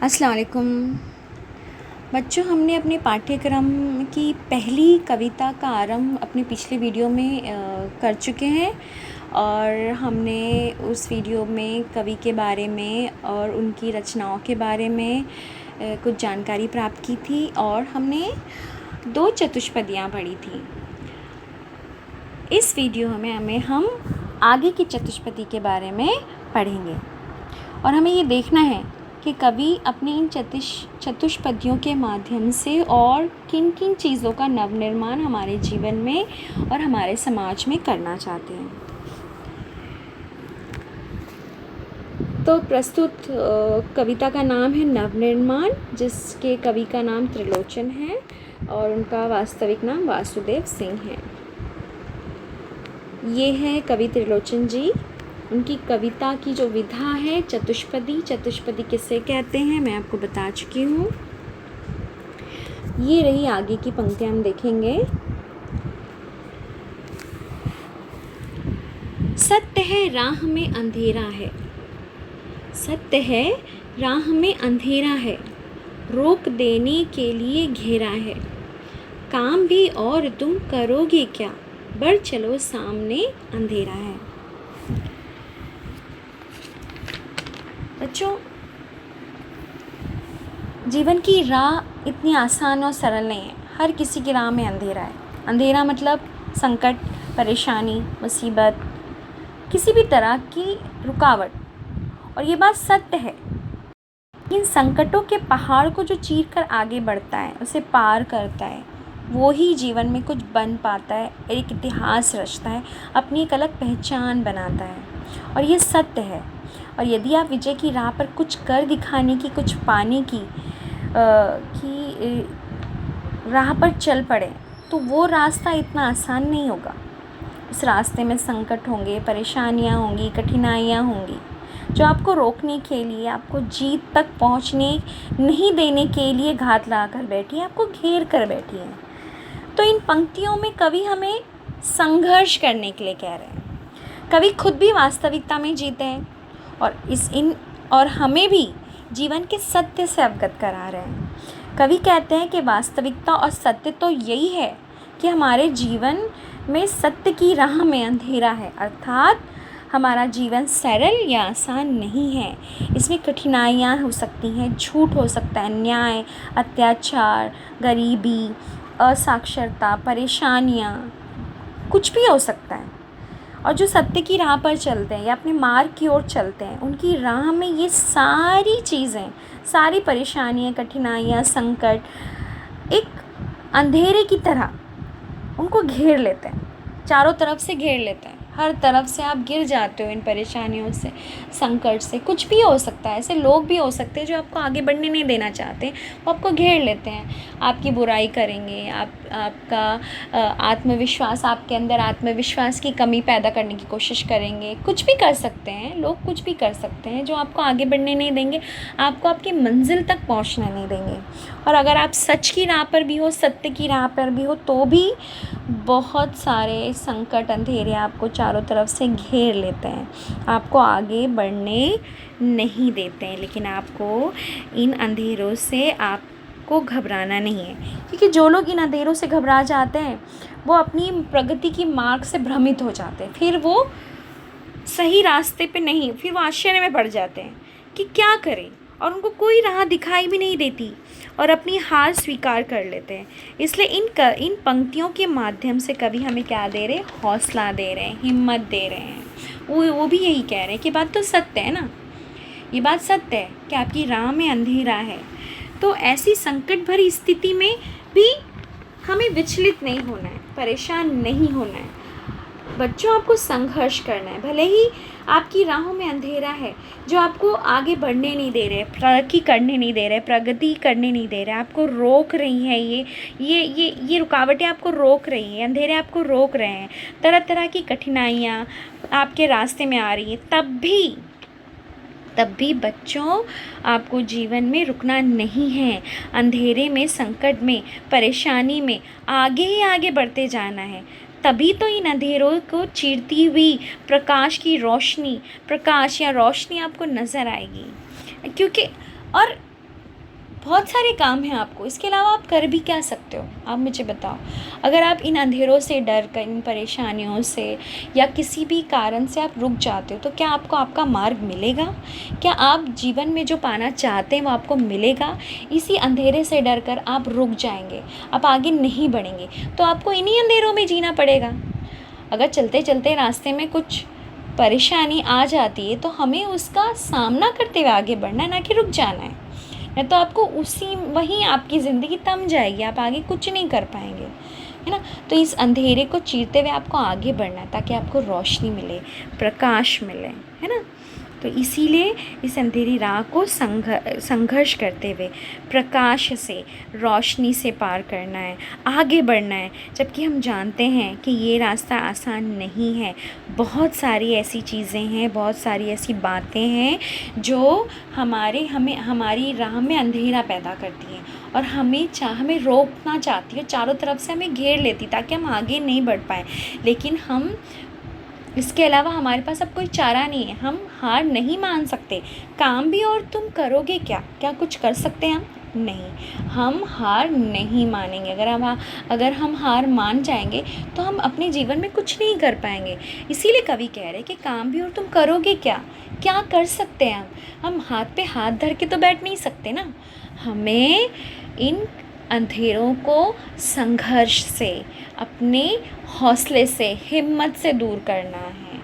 अस्सलाम वालेकुम बच्चों। हमने अपने पाठ्यक्रम की पहली कविता का आरंभ अपने पिछले वीडियो में कर चुके हैं और हमने उस वीडियो में कवि के बारे में और उनकी रचनाओं के बारे में कुछ जानकारी प्राप्त की थी और हमने 2 चतुष्पदियाँ पढ़ी थी। इस वीडियो में हम आगे की चतुष्पदी के बारे में पढ़ेंगे और हमें ये देखना है कि कवि अपनी इन चतुष्पदियों के माध्यम से और किन किन चीज़ों का नवनिर्माण हमारे जीवन में और हमारे समाज में करना चाहते हैं। तो प्रस्तुत कविता का नाम है नवनिर्माण, जिसके कवि का नाम त्रिलोचन है और उनका वास्तविक नाम वासुदेव सिंह है। ये है कवि त्रिलोचन जी। उनकी कविता की जो विधा है चतुष्पदी किसे कहते हैं मैं आपको बता चुकी हूँ। ये रही आगे की पंक्तियाँ हम देखेंगे। सत्य है राह में अंधेरा है, सत्य है राह में अंधेरा है, रोक देने के लिए घेरा है, काम भी और तुम करोगे क्या, बढ़ चलो सामने अंधेरा है। बच्चों, जीवन की राह इतनी आसान और सरल नहीं है। हर किसी की राह में अंधेरा है। अंधेरा मतलब संकट, परेशानी, मुसीबत, किसी भी तरह की रुकावट। और ये बात सत्य है। इन संकटों के पहाड़ को जो चीर कर आगे बढ़ता है, उसे पार करता है, वो ही जीवन में कुछ बन पाता है, एक इतिहास रचता है, अपनी एक अलग पहचान बनाता है। और ये सत्य है। और यदि आप विजय की राह पर कुछ कर दिखाने की, कुछ पाने की राह पर चल पड़े, तो वो रास्ता इतना आसान नहीं होगा। उस रास्ते में संकट होंगे, परेशानियाँ होंगी, कठिनाइयाँ होंगी, जो आपको रोकने के लिए, आपको जीत तक पहुंचने नहीं देने के लिए घात लगा कर बैठी है, आपको घेर कर बैठी है। तो इन पंक्तियों में कवि हमें संघर्ष करने के लिए कह रहे हैं। कवि खुद भी वास्तविकता में जीते हैं और हमें भी जीवन के सत्य से अवगत करा रहे हैं। कवि कहते हैं कि वास्तविकता और सत्य तो यही है कि हमारे जीवन में सत्य की राह में अंधेरा है, अर्थात हमारा जीवन सरल या आसान नहीं है। इसमें कठिनाइयाँ हो सकती हैं, झूठ हो सकता है, अन्याय, अत्याचार, गरीबी, असाक्षरता, परेशानियाँ, कुछ भी हो सकता है। और जो सत्य की राह पर चलते हैं या अपने मार्ग की ओर चलते हैं, उनकी राह में ये सारी चीज़ें, सारी परेशानियाँ, कठिनाइयाँ, संकट एक अंधेरे की तरह उनको घेर लेते हैं, चारों तरफ से घेर लेते हैं। हर तरफ से आप गिर जाते हो इन परेशानियों से, संकट से। कुछ भी हो सकता है, ऐसे लोग भी हो सकते हैं जो आपको आगे बढ़ने नहीं देना चाहते, वो आपको घेर लेते हैं, आपकी बुराई करेंगे, आपका आत्मविश्वास, आपके अंदर आत्मविश्वास की कमी पैदा करने की कोशिश करेंगे। कुछ भी कर सकते हैं लोग, कुछ भी कर सकते हैं जो आपको आगे बढ़ने नहीं देंगे, आपको आपकी मंजिल तक पहुँचने नहीं देंगे। और अगर आप सच की राह पर भी हो, सत्य की राह पर भी हो, तो भी बहुत सारे संकट, अंधेरे आपको चारों तरफ से घेर लेते हैं, आपको आगे बढ़ने नहीं देते हैं। लेकिन आपको इन अंधेरों से आपको घबराना नहीं है, क्योंकि जो लोग इन अंधेरों से घबरा जाते हैं वो अपनी प्रगति की मार्ग से भ्रमित हो जाते हैं। फिर वो सही रास्ते पे नहीं, फिर वो आश्चर्य में पड़ जाते हैं कि क्या करें, और उनको कोई राह दिखाई भी नहीं देती और अपनी हार स्वीकार कर लेते हैं। इसलिए इन पंक्तियों के माध्यम से कवि हमें क्या दे रहे हैं? हौसला दे रहे हैं, हिम्मत दे रहे हैं। वो भी यही कह रहे हैं कि बात तो सत्य है ना, ये बात सत्य है कि आपकी राह में अंधेरा है। तो ऐसी संकट भरी स्थिति में भी हमें विचलित नहीं होना है, परेशान नहीं होना है। बच्चों, आपको संघर्ष करना है। भले ही आपकी राहों में अंधेरा है जो आपको आगे बढ़ने नहीं दे रहे, तरक्की करने नहीं दे रहे, प्रगति करने नहीं दे रहे, आपको रोक रही हैं, ये रुकावटें आपको रोक रही हैं, अंधेरे आपको रोक रहे हैं, तरह तरह की कठिनाइयाँ आपके रास्ते में आ रही हैं, तब भी बच्चों आपको जीवन में रुकना नहीं है। अंधेरे में, संकट में, परेशानी में आगे ही आगे बढ़ते जाना है। तभी तो इन अंधेरों को चीरती हुई प्रकाश या रोशनी आपको नज़र आएगी। क्योंकि और बहुत सारे काम हैं आपको, इसके अलावा आप कर भी क्या सकते हो, आप मुझे बताओ। अगर आप इन अंधेरों से डर कर, इन परेशानियों से या किसी भी कारण से आप रुक जाते हो, तो क्या आपको आपका मार्ग मिलेगा? क्या आप जीवन में जो पाना चाहते हैं वो आपको मिलेगा? इसी अंधेरे से डर कर आप रुक जाएंगे, आप आगे नहीं बढ़ेंगे, तो आपको इन्हीं अंधेरों में जीना पड़ेगा। अगर चलते चलते रास्ते में कुछ परेशानी आ जाती है तो हमें उसका सामना करते हुए आगे बढ़ना है, ना कि रुक जाना है। नहीं तो आपको वहीं आपकी ज़िंदगी थम जाएगी, आप आगे कुछ नहीं कर पाएंगे, है ना। तो इस अंधेरे को चीरते हुए आपको आगे बढ़ना है, ताकि आपको रोशनी मिले, प्रकाश मिले, है ना। तो इसीलिए इस अंधेरी राह को संघर्ष करते हुए प्रकाश से, रोशनी से पार करना है, आगे बढ़ना है। जबकि हम जानते हैं कि ये रास्ता आसान नहीं है। बहुत सारी ऐसी चीज़ें हैं, बहुत सारी ऐसी बातें हैं जो हमारी राह में अंधेरा पैदा करती हैं और हमें रोकना चाहती है, चारों तरफ से हमें घेर लेती, ताकि हम आगे नहीं बढ़ पाएँ। लेकिन हम इसके अलावा हमारे पास अब कोई चारा नहीं है, हम हार नहीं मान सकते। काम भी और तुम करोगे क्या कुछ कर सकते हैं हम? नहीं, हम हार नहीं मानेंगे। अगर हम हार मान जाएंगे तो हम अपने जीवन में कुछ नहीं कर पाएंगे। इसीलिए कवि कह रहे हैं कि काम भी और तुम करोगे क्या कर सकते हैं हम हाथ पे हाथ धर के तो बैठ नहीं सकते ना। हमें इन अंधेरों को संघर्ष से, अपने हौसले से, हिम्मत से दूर करना है।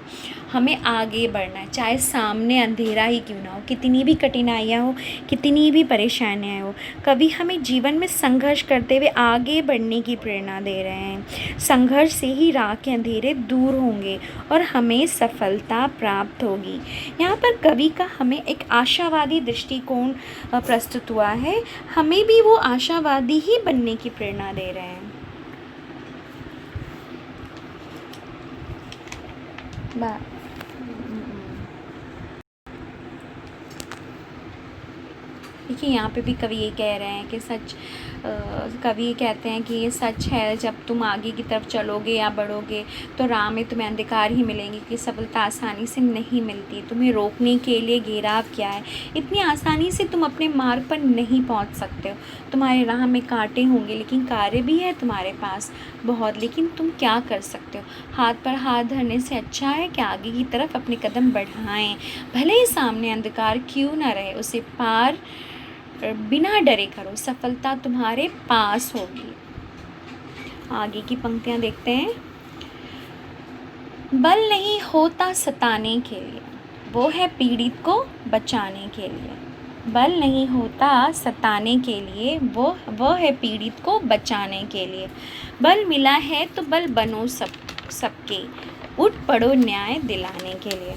हमें आगे बढ़ना है, चाहे सामने अंधेरा ही क्यों ना हो, कितनी भी कठिनाइयाँ हो, कितनी भी परेशानियाँ हो। कभी हमें जीवन में संघर्ष करते हुए आगे बढ़ने की प्रेरणा दे रहे हैं। संघर्ष से ही राह के अंधेरे दूर होंगे और हमें सफलता प्राप्त होगी। यहाँ पर कवि का हमें एक आशावादी दृष्टिकोण प्रस्तुत हुआ है। हमें भी वो आशावादी ही बनने की प्रेरणा दे रहे हैं। देखिए, यहाँ पे भी कवि ये कह रहे हैं कि कवि कहते हैं कि ये सच है, जब तुम आगे की तरफ चलोगे या बढ़ोगे तो राह में तुम्हें अंधकार ही मिलेंगे, कि सफलता आसानी से नहीं मिलती। तुम्हें रोकने के लिए घेराव क्या है, इतनी आसानी से तुम अपने मार्ग पर नहीं पहुँच सकते हो। तुम्हारे राह में कांटे होंगे, लेकिन कार्य भी है तुम्हारे पास बहुत। लेकिन तुम क्या कर सकते हो? हाथ पर हाथ धरने से अच्छा है कि आगे की तरफ अपने कदम बढ़ाएं। भले ही सामने अंधकार क्यों ना रहे, उसे पार बिना डरे करो, सफलता तुम्हारे पास होगी। आगे की पंक्तियाँ देखते हैं। बल नहीं होता सताने के लिए, वो है पीड़ित को बचाने के लिए। बल नहीं होता सताने के लिए, वो है पीड़ित को बचाने के लिए। बल मिला है तो बल बनो सबके, उठ पड़ो न्याय दिलाने के लिए।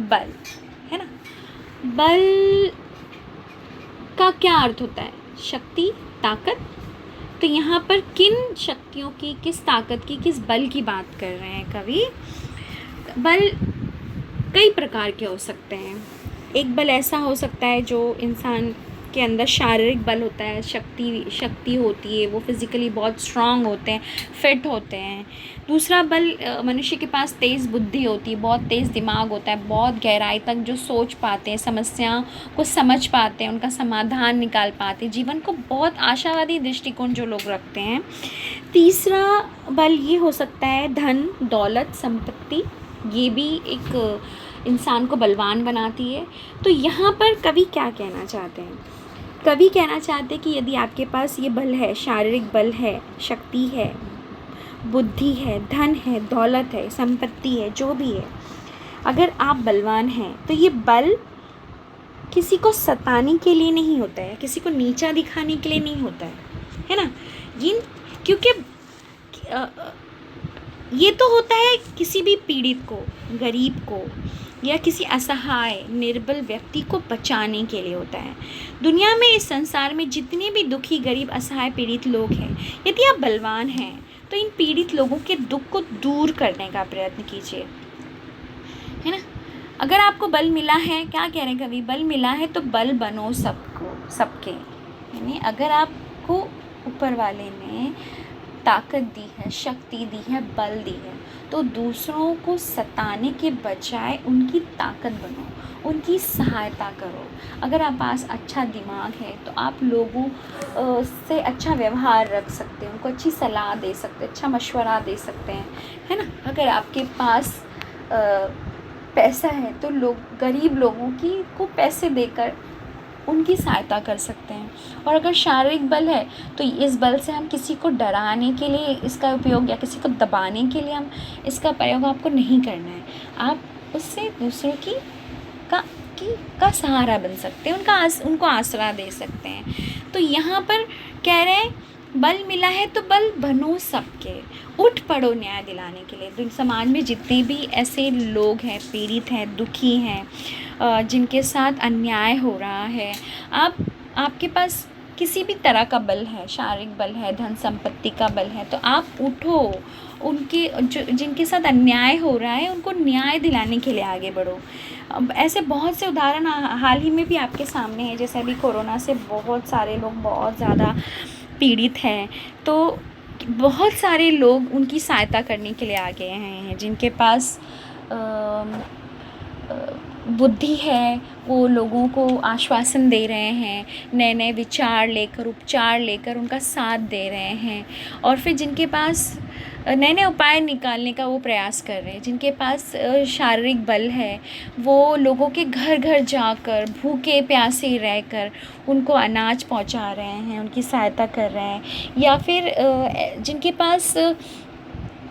बल, है ना। बल का क्या अर्थ होता है? शक्ति, ताकत। तो यहाँ पर किन शक्तियों की, किस ताकत की, किस बल की बात कर रहे हैं कवि? बल कई प्रकार के हो सकते हैं। एक बल ऐसा हो सकता है जो इंसान के अंदर शारीरिक बल होता है, शक्ति होती है, वो फिज़िकली बहुत स्ट्रांग होते हैं, फिट होते हैं। दूसरा बल, मनुष्य के पास तेज़ बुद्धि होती है, बहुत तेज़ दिमाग होता है, बहुत गहराई तक जो सोच पाते हैं, समस्याओं को समझ पाते हैं, उनका समाधान निकाल पाते हैं, जीवन को बहुत आशावादी दृष्टिकोण जो लोग रखते हैं। तीसरा बल ये हो सकता है धन, दौलत, संपत्ति। ये भी एक इंसान को बलवान बनाती है। तो यहाँ पर कवि क्या कहना चाहते हैं? कवि कहना चाहते हैं कि यदि आपके पास ये बल है, शारीरिक बल है, शक्ति है, बुद्धि है, धन है, दौलत है, संपत्ति है, जो भी है, अगर आप बलवान हैं तो ये बल किसी को सताने के लिए नहीं होता है, किसी को नीचा दिखाने के लिए नहीं होता है ना। क्योंकि ये तो होता है किसी भी पीड़ित को, गरीब को, या किसी असहाय निर्बल व्यक्ति को बचाने के लिए होता है। दुनिया में, इस संसार में जितने भी दुखी, गरीब, असहाय, पीड़ित लोग हैं, यदि आप बलवान हैं तो इन पीड़ित लोगों के दुख को दूर करने का प्रयत्न कीजिए, है ना। अगर आपको बल मिला है, क्या कह रहे हैं कवि? बल मिला है तो बल बनो सबके, यानी अगर आपको ऊपर वाले ने ताकत दी है, शक्ति दी है, बल दी है, तो दूसरों को सताने के बजाय उनकी ताकत बनो, उनकी सहायता करो। अगर आप पास अच्छा दिमाग है तो आप लोगों से अच्छा व्यवहार रख सकते हैं, उनको अच्छी सलाह दे सकते हैं, अच्छा मशवरा दे सकते हैं, है ना। अगर आपके पास पैसा है तो गरीब लोगों को पैसे देकर उनकी सहायता कर सकते हैं। और अगर शारीरिक बल है तो इस बल से हम किसी को डराने के लिए इसका उपयोग या किसी को दबाने के लिए हम इसका प्रयोग आपको नहीं करना है। आप उससे दूसरों का सहारा बन सकते हैं, उनको आसरा दे सकते हैं। तो यहाँ पर कह रहे हैं बल मिला है तो बल बनो सबके, उठ पड़ो न्याय दिलाने के लिए। तो समाज में जितने भी ऐसे लोग हैं, पीड़ित हैं, दुखी हैं, जिनके साथ अन्याय हो रहा है, आपके पास किसी भी तरह का बल है, शारीरिक बल है, धन संपत्ति का बल है, तो आप उठो, जिनके साथ अन्याय हो रहा है उनको न्याय दिलाने के लिए आगे बढ़ो। अब ऐसे बहुत से उदाहरण हाल ही में भी आपके सामने हैं। जैसे अभी कोरोना से बहुत सारे लोग बहुत ज़्यादा पीड़ित हैं, तो बहुत सारे लोग उनकी सहायता करने के लिए आगे हैं। जिनके पास बुद्धि है वो लोगों को आश्वासन दे रहे हैं, नए नए विचार लेकर, उपचार लेकर उनका साथ दे रहे हैं। और फिर जिनके पास नए नए उपाय निकालने का वो प्रयास कर रहे हैं, जिनके पास शारीरिक बल है, वो लोगों के घर घर जाकर भूखे प्यासे रहकर उनको अनाज पहुंचा रहे हैं, उनकी सहायता कर रहे हैं। या फिर जिनके पास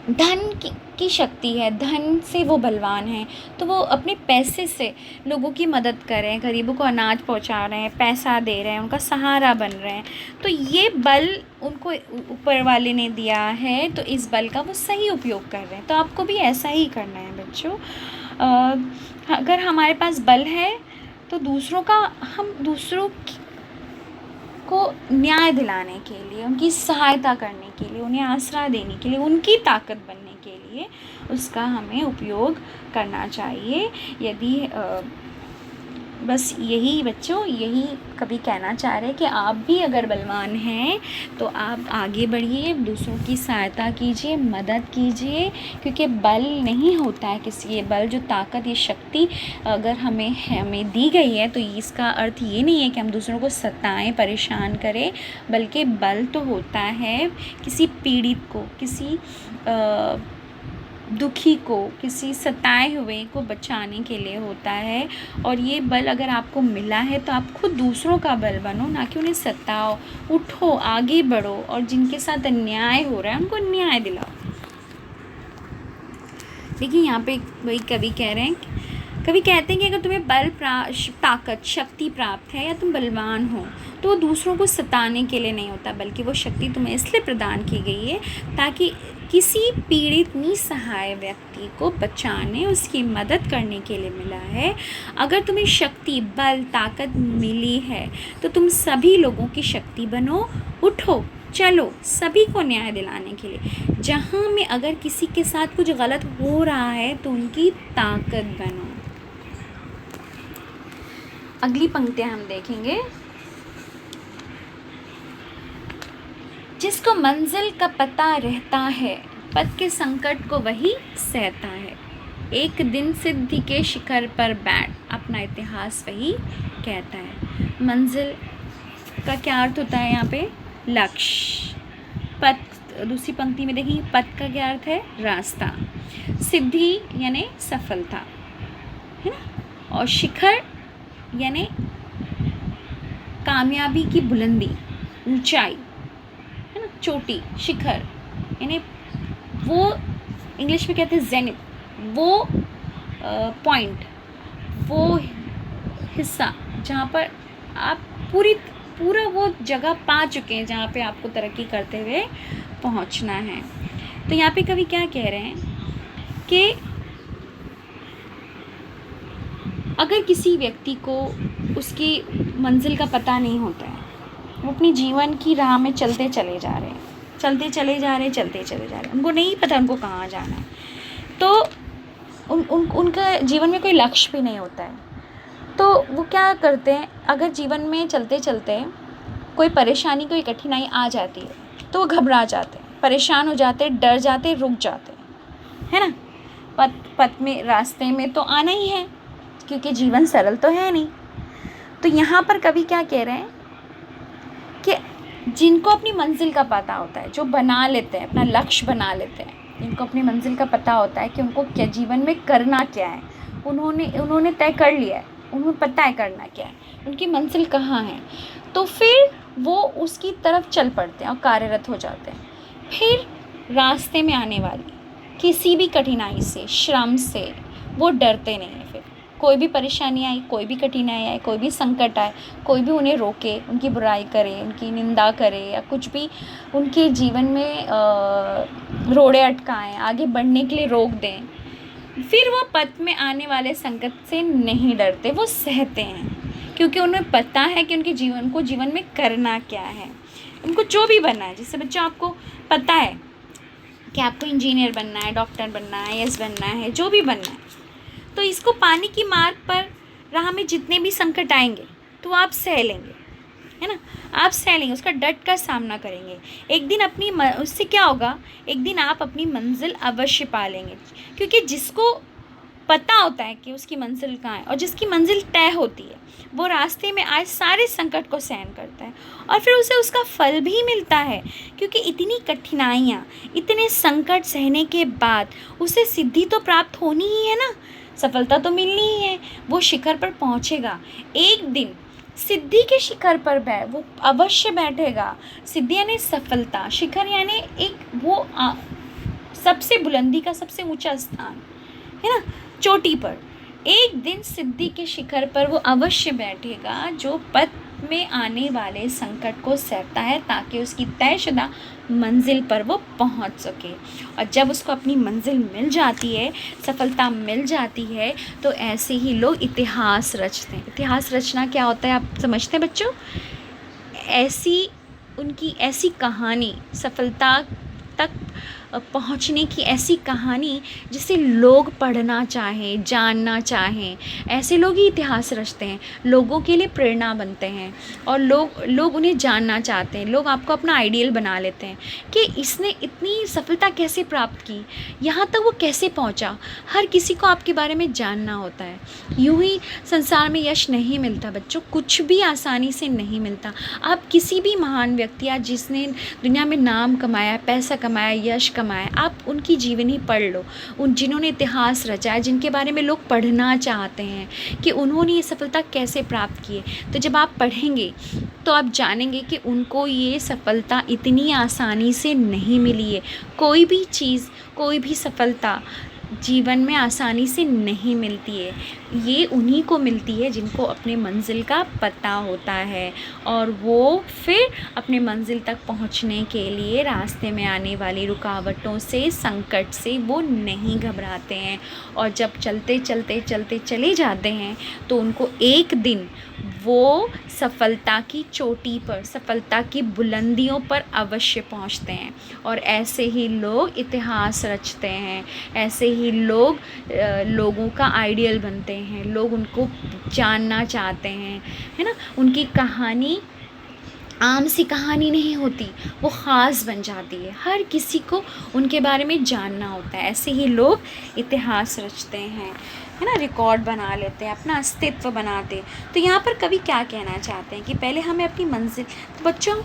धन की शक्ति है, धन से वो बलवान हैं, तो वो अपने पैसे से लोगों की मदद कर रहे हैं, गरीबों को अनाज पहुंचा रहे हैं, पैसा दे रहे हैं, उनका सहारा बन रहे हैं। तो ये बल उनको ऊपर वाले ने दिया है, तो इस बल का वो सही उपयोग कर रहे हैं। तो आपको भी ऐसा ही करना है बच्चों। अगर हमारे पास बल है तो हम दूसरों को न्याय दिलाने के लिए, उनकी सहायता करने के लिए, उन्हें आसरा देने के लिए, उनकी ताकत बनने के लिए उसका हमें उपयोग करना चाहिए। यदि बस यही बच्चों, यही कभी कहना चाह रहे कि आप भी अगर बलवान हैं तो आप आगे बढ़िए, दूसरों की सहायता कीजिए, मदद कीजिए। क्योंकि बल नहीं होता है किसी, ये बल जो ताकत, ये शक्ति अगर हमें दी गई है तो इसका अर्थ ये नहीं है कि हम दूसरों को सताएं, परेशान करें, बल्कि बल तो होता है किसी पीड़ित को, किसी दुखी को, किसी सताए हुए को बचाने के लिए होता है। और ये बल अगर आपको मिला है तो आप खुद दूसरों का बल बनो, ना कि उन्हें सताओ। उठो, आगे बढ़ो और जिनके साथ अन्याय हो रहा है उनको न्याय दिलाओ। देखिए यहाँ पे वही कवि कह रहे हैं, कवि कहते हैं कि अगर तुम्हें बल, ताकत, शक्ति प्राप्त है या तुम बलवान हो तो वो दूसरों को सताने के लिए नहीं होता, बल्कि वो शक्ति तुम्हें इसलिए प्रदान की गई है ताकि किसी पीड़ित निसहाय व्यक्ति को बचाने, उसकी मदद करने के लिए मिला है। अगर तुम्हें शक्ति, बल, ताकत मिली है तो तुम सभी लोगों की शक्ति बनो, उठो, चलो सभी को न्याय दिलाने के लिए। जहाँ में अगर किसी के साथ कुछ गलत हो रहा है तो उनकी ताकत बनो। अगली पंक्तियाँ हम देखेंगे। जिसको मंजिल का पता रहता है, पथ के संकट को वही सहता है। एक दिन सिद्धि के शिखर पर बैठ, अपना इतिहास वही कहता है। मंजिल का क्या अर्थ होता है यहाँ पे? लक्ष्य। पथ, दूसरी पंक्ति में देखिए, पथ का क्या अर्थ है? रास्ता। सिद्धि यानी सफलता, है ना। और शिखर यानी कामयाबी की बुलंदी, ऊंचाई, है ना, चोटी। शिखर यानी वो इंग्लिश में कहते हैं जेनिथ, वो पॉइंट, वो हिस्सा जहाँ पर आप पूरा वो जगह पा चुके हैं जहाँ पे आपको तरक्की करते हुए पहुँचना है। तो यहाँ पे कवि क्या कह रहे हैं कि अगर किसी व्यक्ति को उसकी मंजिल का पता नहीं होता है, वो अपनी जीवन की राह में चलते चले जा रहे हैं, उनको नहीं पता उनको कहाँ जाना है, तो उनका जीवन में कोई लक्ष्य भी नहीं होता है, तो वो क्या करते हैं, अगर जीवन में चलते चलते कोई परेशानी, कोई कठिनाई आ जाती है तो वो घबरा जाते हैं, परेशान हो जाते, डर जाते, रुक जाते, है ना। पथ में, रास्ते में तो आना ही है, क्योंकि जीवन सरल तो है नहीं। तो यहाँ पर कवि क्या कह रहे हैं कि जिनको अपनी मंजिल का पता होता है, जो बना लेते हैं, अपना लक्ष्य बना लेते हैं, जिनको अपनी मंजिल का पता होता है कि उनको क्या जीवन में करना क्या है, उन्होंने तय कर लिया है, उन्हें पता है करना क्या है, उनकी मंजिल कहाँ है, तो फिर वो उसकी तरफ चल पड़ते हैं और कार्यरत हो जाते हैं। फिर रास्ते में आने वाली किसी भी कठिनाई से, श्रम से वो डरते नहीं हैं। फिर कोई भी परेशानी आई, कोई भी कठिनाई आए, कोई भी संकट आए, कोई भी उन्हें रोके, उनकी बुराई करे, उनकी निंदा करे, या कुछ भी उनके जीवन में रोड़े अटकाएं, आगे बढ़ने के लिए रोक दें, फिर वो पथ में आने वाले संकट से नहीं डरते, वो सहते हैं, क्योंकि उन्हें पता है कि उनके जीवन में करना क्या है, उनको जो भी बनना है। जैसे बच्चों, आपको पता है कि आपको इंजीनियर बनना है, डॉक्टर बनना है, आईएएस बनना है, जो भी बनना है, तो इसको पाने की मार्ग पर राह में जितने भी संकट आएंगे तो आप सह लेंगे, है ना। आप सह लेंगे, उसका डट कर सामना करेंगे। एक दिन उससे क्या होगा, एक दिन आप अपनी मंजिल अवश्य पा लेंगे, क्योंकि जिसको पता होता है कि उसकी मंजिल कहाँ है, और जिसकी मंजिल तय होती है, वो रास्ते में आए सारे संकट को सहन करता है, और फिर उसे उसका फल भी मिलता है, क्योंकि इतनी कठिनाइयाँ, इतने संकट सहने के बाद उसे सिद्धि तो प्राप्त होनी ही है ना, सफलता तो मिलनी ही है। वो शिखर पर पहुँचेगा, एक दिन सिद्धि के शिखर पर वो अवश्य बैठेगा। सिद्धि यानी सफलता, शिखर यानी एक वो सबसे बुलंदी का सबसे ऊंचा स्थान, है ना, चोटी पर। एक दिन सिद्धि के शिखर पर वो अवश्य बैठेगा, जो पथ में आने वाले संकट को सहता है, ताकि उसकी तयशुदा मंजिल पर वो पहुंच सके। और जब उसको अपनी मंजिल मिल जाती है, सफलता मिल जाती है, तो ऐसे ही लोग इतिहास रचते हैं। इतिहास रचना क्या होता है, आप समझते हैं बच्चों? उनकी ऐसी कहानी, सफलता तक पहुंचने की ऐसी कहानी जिसे लोग पढ़ना चाहें, जानना चाहें, ऐसे लोग ही इतिहास रचते हैं, लोगों के लिए प्रेरणा बनते हैं, और लोग उन्हें जानना चाहते हैं। लोग आपको अपना आइडियल बना लेते हैं कि इसने इतनी सफलता कैसे प्राप्त की, यहाँ तक वो कैसे पहुँचा। हर किसी को आपके बारे में जानना होता है। यूँ ही संसार में यश नहीं मिलता बच्चों, कुछ भी आसानी से नहीं मिलता। आप किसी भी महान व्यक्ति या जिसने दुनिया में नाम कमाया, पैसा कमाया, यश कमाया, आप उनकी जीवनी पढ़ लो, जिन्होंने इतिहास रचा है, जिनके बारे में लोग पढ़ना चाहते हैं कि उन्होंने ये सफलता कैसे प्राप्त की है। तो जब आप पढ़ेंगे तो आप जानेंगे कि उनको ये सफलता इतनी आसानी से नहीं मिली है। कोई भी चीज़, कोई भी सफलता जीवन में आसानी से नहीं मिलती है, ये उन्हीं को मिलती है जिनको अपने मंजिल का पता होता है, और वो फिर अपने मंजिल तक पहुंचने के लिए रास्ते में आने वाली रुकावटों से, संकट से वो नहीं घबराते हैं। और जब चलते चलते चलते चले जाते हैं तो उनको एक दिन वो सफलता की चोटी पर, सफलता की बुलंदियों पर अवश्य पहुंचते हैं। और ऐसे ही लोग इतिहास रचते हैं, ऐसे ही लोग लोगों का आइडियल बनते हैं, लोग उनको जानना चाहते हैं, है ना। उनकी कहानी आम सी कहानी नहीं होती, वो ख़ास बन जाती है, हर किसी को उनके बारे में जानना होता है। ऐसे ही लोग इतिहास रचते हैं, है ना, रिकॉर्ड बना लेते हैं, अपना अस्तित्व बनाते। तो यहाँ पर कवि क्या कहना चाहते हैं कि पहले हमें अपनी मंजिल, तो बच्चों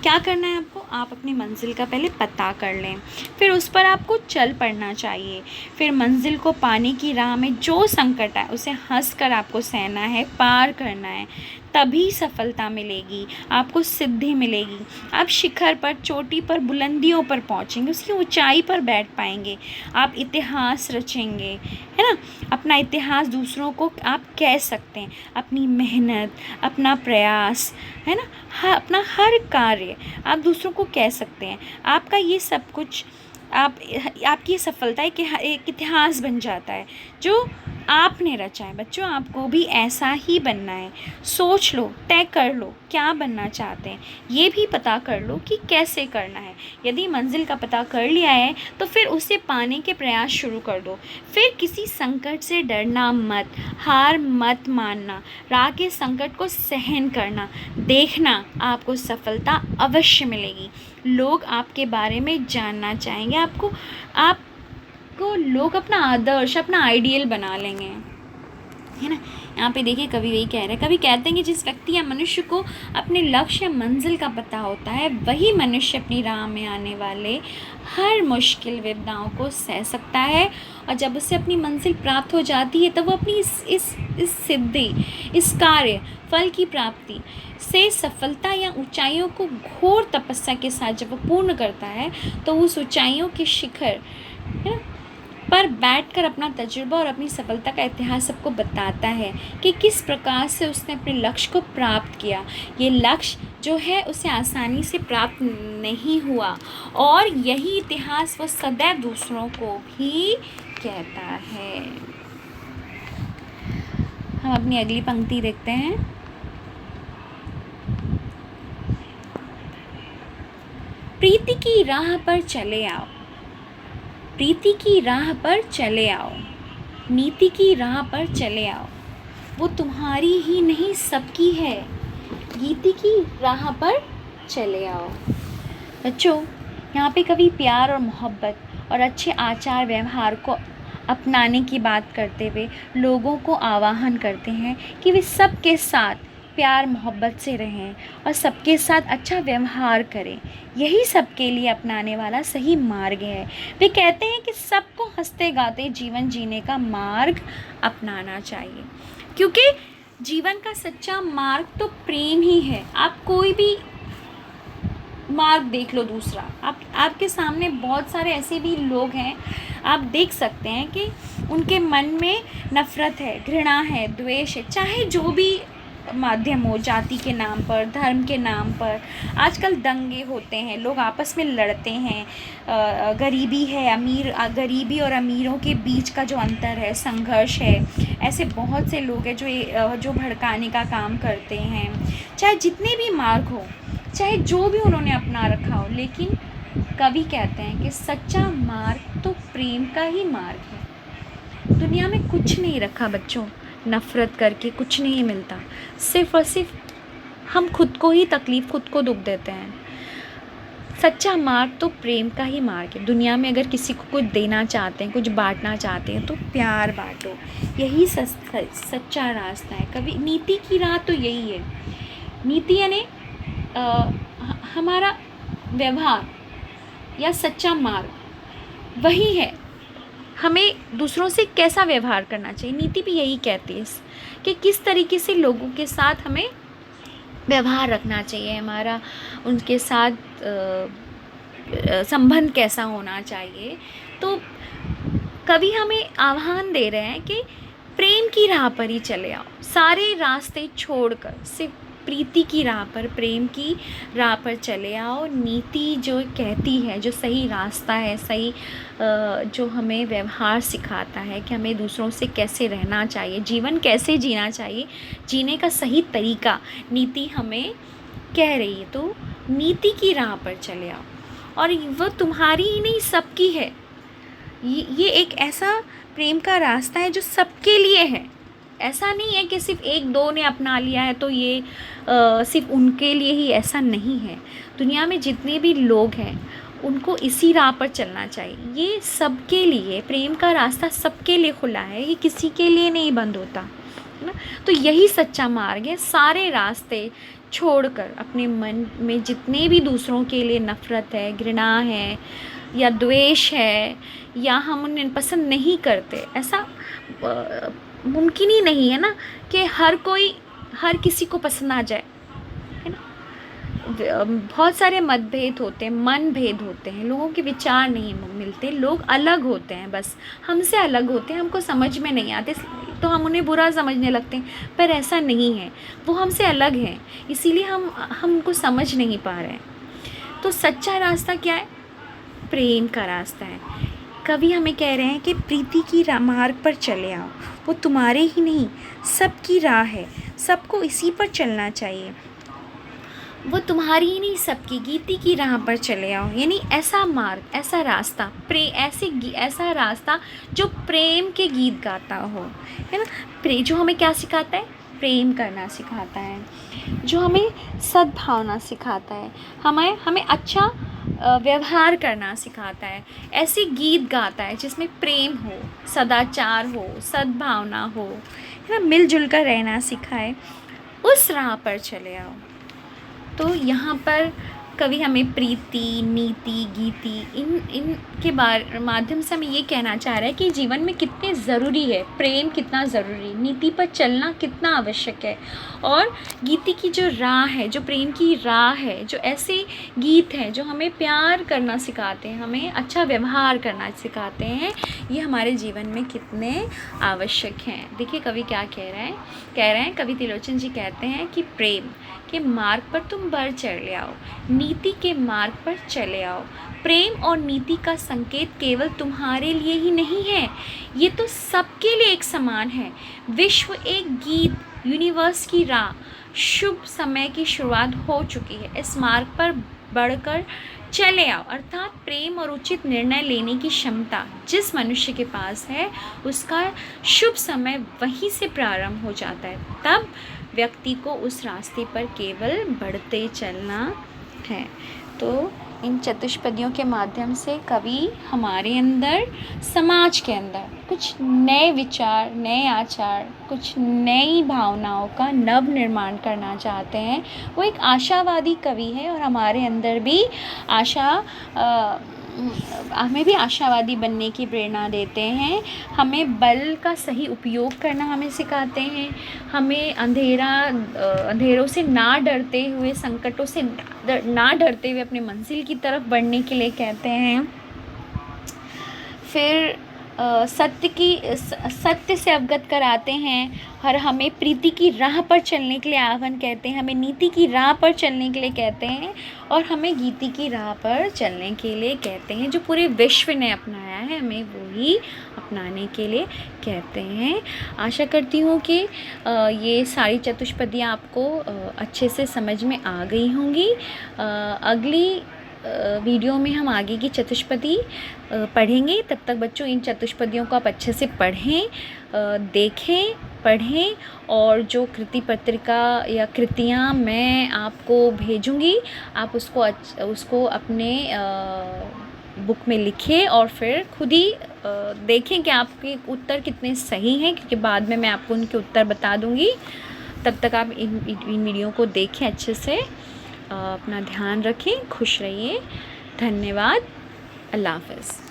क्या करना है आपको, आप अपनी मंजिल का पहले पता कर लें, फिर उस पर आपको चल पड़ना चाहिए। फिर मंजिल को पाने की राह में जो संकट है उसे हंसकर आपको सहना है, पार करना है, तभी सफलता मिलेगी, आपको सिद्धि मिलेगी। आप शिखर पर, चोटी पर, बुलंदियों पर पहुंचेंगे, उसकी ऊंचाई पर बैठ पाएंगे, आप इतिहास रचेंगे, है ना। अपना इतिहास दूसरों को आप कह सकते हैं, अपनी मेहनत, अपना प्रयास, है ना, अपना हर कार्य आप दूसरों को कह सकते हैं। आपका ये सब कुछ आपकी सफलता एक इतिहास बन जाता है जो आपने रचा है। बच्चों, आपको भी ऐसा ही बनना है। सोच लो, तय कर लो क्या बनना चाहते हैं, ये भी पता कर लो कि कैसे करना है। यदि मंजिल का पता कर लिया है तो फिर उसे पाने के प्रयास शुरू कर दो। फिर किसी संकट से डरना मत, हार मत मानना, राह के संकट को सहन करना। देखना, आपको सफलता अवश्य मिलेगी। लोग आपके बारे में जानना चाहेंगे, आपको लोग अपना आदर्श, अपना आइडियल बना लेंगे, है ना। यहाँ पे देखिए कवि वही कह रहे हैं, कवि कहते हैं कि जिस व्यक्ति या मनुष्य को अपने लक्ष्य या मंजिल का पता होता है, वही मनुष्य अपनी राह में आने वाले हर मुश्किल विपदाओं को सह सकता है। और जब उसे अपनी मंजिल प्राप्त हो जाती है, तब वो अपनी इस सिद्धि, इस कार्य फल की प्राप्ति से सफलता या ऊंचाइयों को घोर तपस्या के साथ जब वो पूर्ण करता है, तो उस ऊंचाइयों के शिखर, है ना, पर बैठकर अपना तजुर्बा और अपनी सफलता का इतिहास सबको बताता है कि किस प्रकार से उसने अपने लक्ष्य को प्राप्त किया। ये लक्ष्य जो है उसे आसानी से प्राप्त नहीं हुआ, और यही इतिहास वो सदैव दूसरों को भी कहता है। हम अपनी अगली पंक्ति देखते हैं। प्रीति की राह पर चले आओ, प्रीति की राह पर चले आओ, नीति की राह पर चले आओ, वो तुम्हारी ही नहीं सबकी है, नीति की राह पर चले आओ। बच्चों, यहाँ पे कवि प्यार और मोहब्बत और अच्छे आचार व्यवहार को अपनाने की बात करते हुए लोगों को आह्वान करते हैं कि वे सबके साथ प्यार मोहब्बत से रहें और सबके साथ अच्छा व्यवहार करें। यही सबके लिए अपनाने वाला सही मार्ग है। वे कहते हैं कि सबको हंसते गाते जीवन जीने का मार्ग अपनाना चाहिए, क्योंकि जीवन का सच्चा मार्ग तो प्रेम ही है। आप कोई भी मार्ग देख लो दूसरा, आपके सामने बहुत सारे ऐसे भी लोग हैं, आप देख सकते हैं कि उनके मन में नफ़रत है, घृणा है, द्वेष है, चाहे जो भी माध्यम हो, जाति के नाम पर, धर्म के नाम पर। आजकल दंगे होते हैं, लोग आपस में लड़ते हैं, गरीबी है, गरीबी और अमीरों के बीच का जो अंतर है, संघर्ष है। ऐसे बहुत से लोग हैं जो भड़काने का काम करते हैं। चाहे जितने भी मार्ग हो, चाहे जो भी उन्होंने अपना रखा हो, लेकिन कवि कहते हैं कि सच्चा मार्ग तो प्रेम का ही मार्ग है। दुनिया में कुछ नहीं रखा बच्चों, नफ़रत करके कुछ नहीं मिलता। सिर्फ़ और सिर्फ हम खुद को ही तकलीफ़, खुद को दुख देते हैं। सच्चा मार्ग तो प्रेम का ही मार्ग है। दुनिया में अगर किसी को कुछ देना चाहते हैं, कुछ बांटना चाहते हैं, तो प्यार बांटो, यही सच्चा रास्ता है। कभी नीति की राह तो यही है। नीति यानी हमारा व्यवहार या सच्चा मार्ग वही है, हमें दूसरों से कैसा व्यवहार करना चाहिए। नीति भी यही कहती है कि किस तरीके से लोगों के साथ हमें व्यवहार रखना चाहिए, हमारा उनके साथ संबंध कैसा होना चाहिए। तो कवि हमें आह्वान दे रहे हैं कि प्रेम की राह पर ही चले आओ, सारे रास्ते छोड़कर सिर्फ प्रीति की राह पर, प्रेम की राह पर चले आओ। नीति जो कहती है, जो सही रास्ता है, सही जो हमें व्यवहार सिखाता है कि हमें दूसरों से कैसे रहना चाहिए, जीवन कैसे जीना चाहिए, जीने का सही तरीका नीति हमें कह रही है। तो नीति की राह पर चले आओ, और वह तुम्हारी ही नहीं सबकी है। ये एक ऐसा प्रेम का रास्ता है जो सबके लिए है। ऐसा नहीं है कि सिर्फ एक दो ने अपना लिया है तो ये सिर्फ उनके लिए ही, ऐसा नहीं है। दुनिया में जितने भी लोग हैं उनको इसी राह पर चलना चाहिए। ये सबके लिए, प्रेम का रास्ता सबके लिए खुला है, ये किसी के लिए नहीं बंद होता, है ना। तो यही सच्चा मार्ग है। सारे रास्ते छोड़कर अपने मन में जितने भी दूसरों के लिए नफ़रत है, घृणा है या द्वेष है, या हम उन्हें पसंद नहीं करते, ऐसा मुमकिन ही नहीं है ना कि हर किसी को पसंद आ जाए, है ना। बहुत सारे मतभेद होते हैं, मन भेद होते हैं, लोगों के विचार नहीं मिलते, लोग अलग होते हैं, बस हमसे अलग होते हैं, हमको समझ में नहीं आते तो हम उन्हें बुरा समझने लगते हैं, पर ऐसा नहीं है। वो हमसे अलग हैं, इसीलिए हम उनको समझ नहीं पा रहे हैं। तो सच्चा रास्ता क्या है? प्रेम का रास्ता है। कवि हमें कह रहे हैं कि प्रीति की मार्ग पर चले आओ, वो तुम्हारे ही नहीं सबकी राह है, सबको इसी पर चलना चाहिए। वो तुम्हारी ही नहीं सबकी, गीति की राह पर चले आओ, यानी ऐसा मार्ग, ऐसा रास्ता, ऐसा रास्ता जो प्रेम के गीत गाता हो, है ना। जो हमें क्या सिखाता है? प्रेम करना सिखाता है, जो हमें सद्भावना सिखाता है, हमें अच्छा व्यवहार करना सिखाता है। ऐसे गीत गाता है जिसमें प्रेम हो, सदाचार हो, सद्भावना हो, है ना, मिलजुल कर रहना सिखाए। उस राह पर चले आओ। तो यहाँ पर कवि हमें प्रीति, नीति, गीति इन के माध्यम से हमें ये कहना चाह रहा है कि जीवन में कितने ज़रूरी है प्रेम, कितना ज़रूरी, नीति पर चलना कितना आवश्यक है, और गीति की जो राह है, जो प्रेम की राह है, जो ऐसे गीत हैं जो हमें प्यार करना सिखाते हैं, हमें अच्छा व्यवहार करना सिखाते हैं, ये हमारे जीवन में कितने आवश्यक हैं। देखिए कवि क्या कह रहे हैं कवि त्रिलोचन जी कहते हैं कि प्रेम के मार्ग पर तुम बढ़ चले आओ, नीति के मार्ग पर चले आओ। प्रेम और नीति का संकेत केवल तुम्हारे लिए ही नहीं है, ये तो सबके लिए एक समान है। विश्व एक गीत, यूनिवर्स की राह, शुभ समय की शुरुआत हो चुकी है। इस मार्ग पर बढ़कर चले आओ, अर्थात प्रेम और उचित निर्णय लेने की क्षमता जिस मनुष्य के पास है, उसका शुभ समय वहीं से प्रारंभ हो जाता है। तब व्यक्ति को उस रास्ते पर केवल बढ़ते चलना है। तो इन चतुष्पदियों के माध्यम से कवि हमारे अंदर, समाज के अंदर कुछ नए विचार, नए आचार, कुछ नई भावनाओं का नव निर्माण करना चाहते हैं। वो एक आशावादी कवि है और हमारे अंदर भी हमें भी आशावादी बनने की प्रेरणा देते हैं। हमें बल का सही उपयोग करना हमें सिखाते हैं। हमें अंधेरों से ना डरते हुए, संकटों से ना डरते हुए अपने मंजिल की तरफ बढ़ने के लिए कहते हैं। फिर सत्य से अवगत कराते हैं और हमें प्रीति की राह पर चलने के लिए आह्वान कहते हैं, हमें नीति की राह पर चलने के लिए कहते हैं, और हमें गीति की राह पर चलने के लिए कहते हैं। जो पूरे विश्व ने अपनाया है, हमें वही अपनाने के लिए कहते हैं। आशा करती हूँ कि ये सारी चतुष्पदियाँ आपको अच्छे से समझ में आ गई होंगी। अगली वीडियो में हम आगे की चतुष्पदी पढ़ेंगे। तब तक बच्चों इन चतुष्पदियों को आप अच्छे से पढ़ें, देखें, पढ़ें, और जो कृति पत्रिका या कृतियाँ मैं आपको भेजूँगी, आप उसको अपने बुक में लिखें और फिर खुद ही देखें कि आपके उत्तर कितने सही हैं, क्योंकि बाद में मैं आपको उनके उत्तर बता दूँगी। तब तक आप इन वीडियो को देखें अच्छे से। अपना ध्यान रखें, खुश रहिए। धन्यवाद। अल्लाह हाफ़िज़।